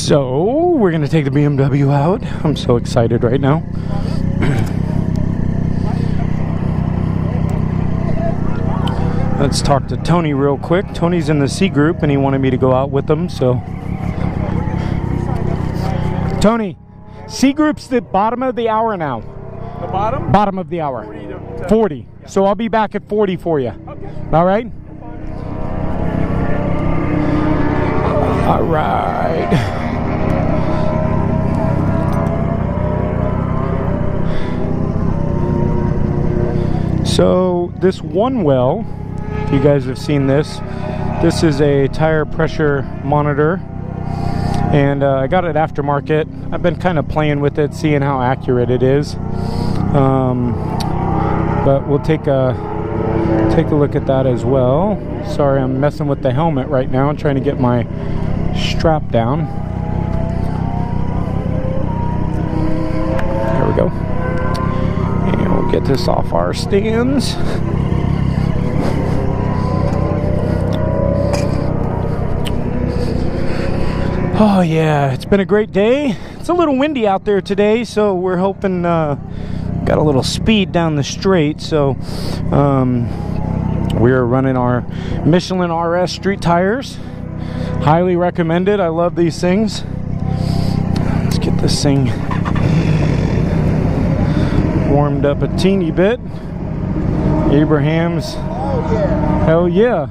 So we're gonna take the BMW out. I'm so excited right now. Let's talk to Tony real quick. Tony's in the C group and he wanted me to go out with him, so. Tony, C group's the bottom of the hour now. The bottom? Bottom of the hour. 40. Yeah. So I'll be back at 40 for you. Okay. All right? All right. So this one well, if you guys have seen this, this is a tire pressure monitor, and I got it aftermarket. I've been kind of playing with it, seeing how accurate it is, but we'll take a look at that as well. Sorry, I'm messing with the helmet right now. I'm trying to get my strap down. There we go. And we'll get this off our stands. Oh yeah, it's been a great day. It's a little windy out there today, so we're hoping got a little speed down the straight, so we're running our Michelin RS street tires. Highly recommended. I love these things. Let's get this thing warmed up a teeny bit. Abraham's. Oh yeah. Hell yeah.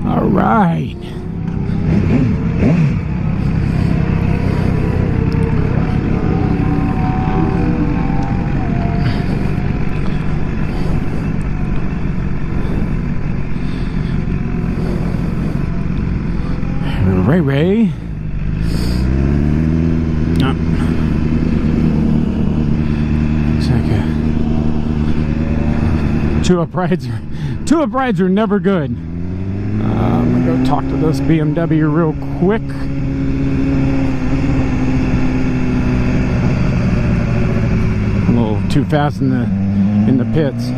All right. Ray. Oh. Looks like two uprights are never good. I'm gonna go talk to this BMW real quick. I'm a little too fast in the pits.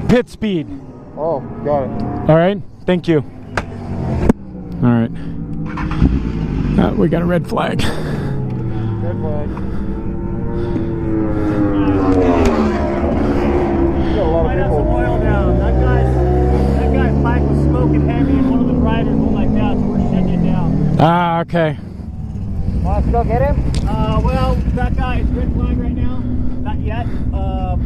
Pit speed. Oh, got it. All right, thank you. All right. We got a red flag. Red flag. Might have some oil down. That guy's bike was smoking heavy, and one of the riders went like that, so we're shutting it down. Ah, okay. Want to go get him? Well, that guy is red flag right now. Not yet.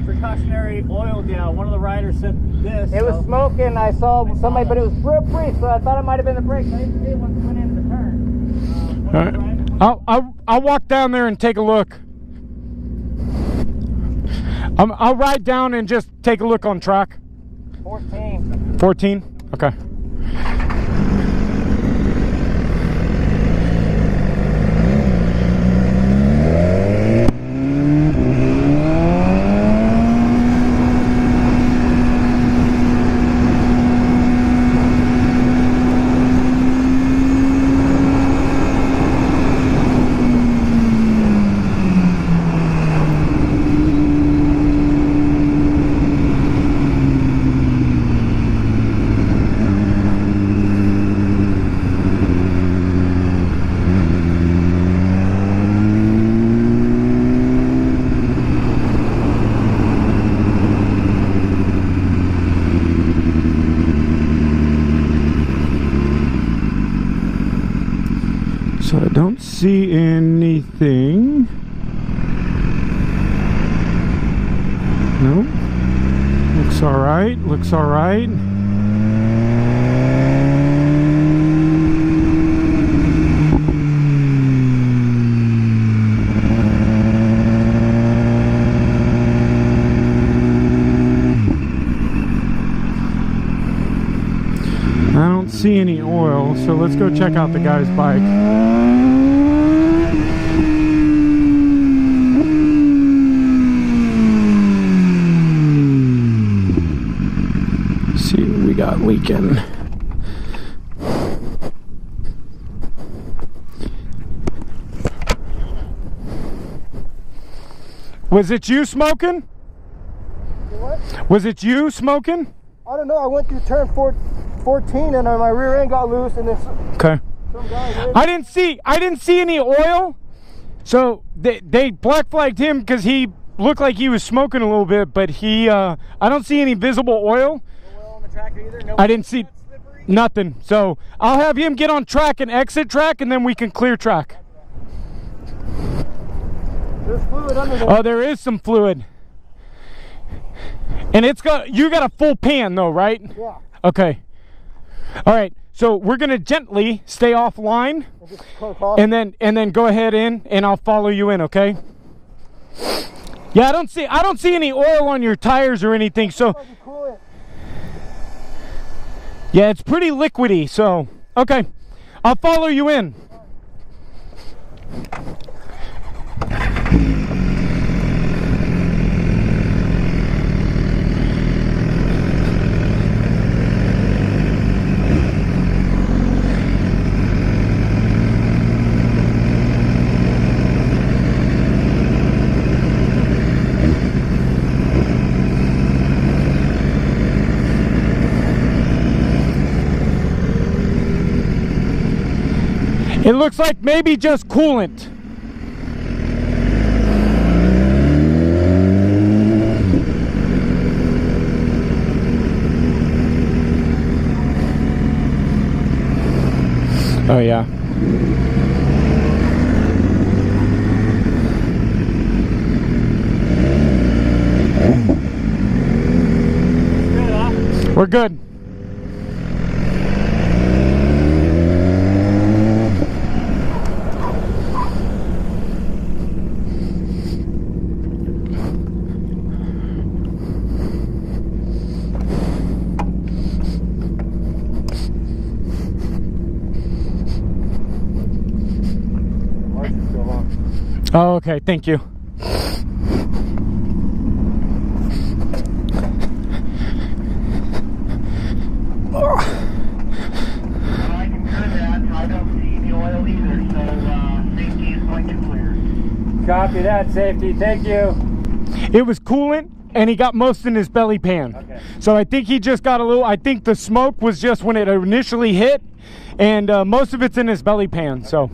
Precautionary oil down. One of the riders said this. It was smoking. I saw somebody, but it was real brief, so I thought it might have been the brakes. I didn't see it once it went into the turn. All right. I'll walk down there and take a look. I'll ride down and just take a look on track. 14. 14? Okay. So I don't see anything. No. Looks all right. Looks all right. I don't see any oil, so let's go check out the guy's bike. leaking. Was it you smoking? What? Was it you smoking? I don't know. I went through turn 14 and my rear end got loose, and then Okay. some guy. I didn't see any oil, so they black flagged him because he looked like he was smoking a little bit, but he I don't see any visible oil. No oil on the tractor either? No I didn't see nothing, so I'll have him get on track and exit track, and then we can clear track. There's fluid under there. Oh, there is some fluid, and you got a full pan though, right? Yeah. Okay. All right. So we're gonna gently stay offline, and then go ahead in, and I'll follow you in. Okay. Yeah, I don't see any oil on your tires or anything. So yeah, it's pretty liquidy. So okay, I'll follow you in. It looks like maybe just coolant. Oh yeah. Good, huh? We're good. Oh, okay, thank you. I can hear that. I don't see any oil either, so safety is going to clear. Copy that, safety. Thank you. It was coolant, and he got most in his belly pan. Okay. So I think he just got a little, I think the smoke was just when it initially hit, and most of it's in his belly pan, so.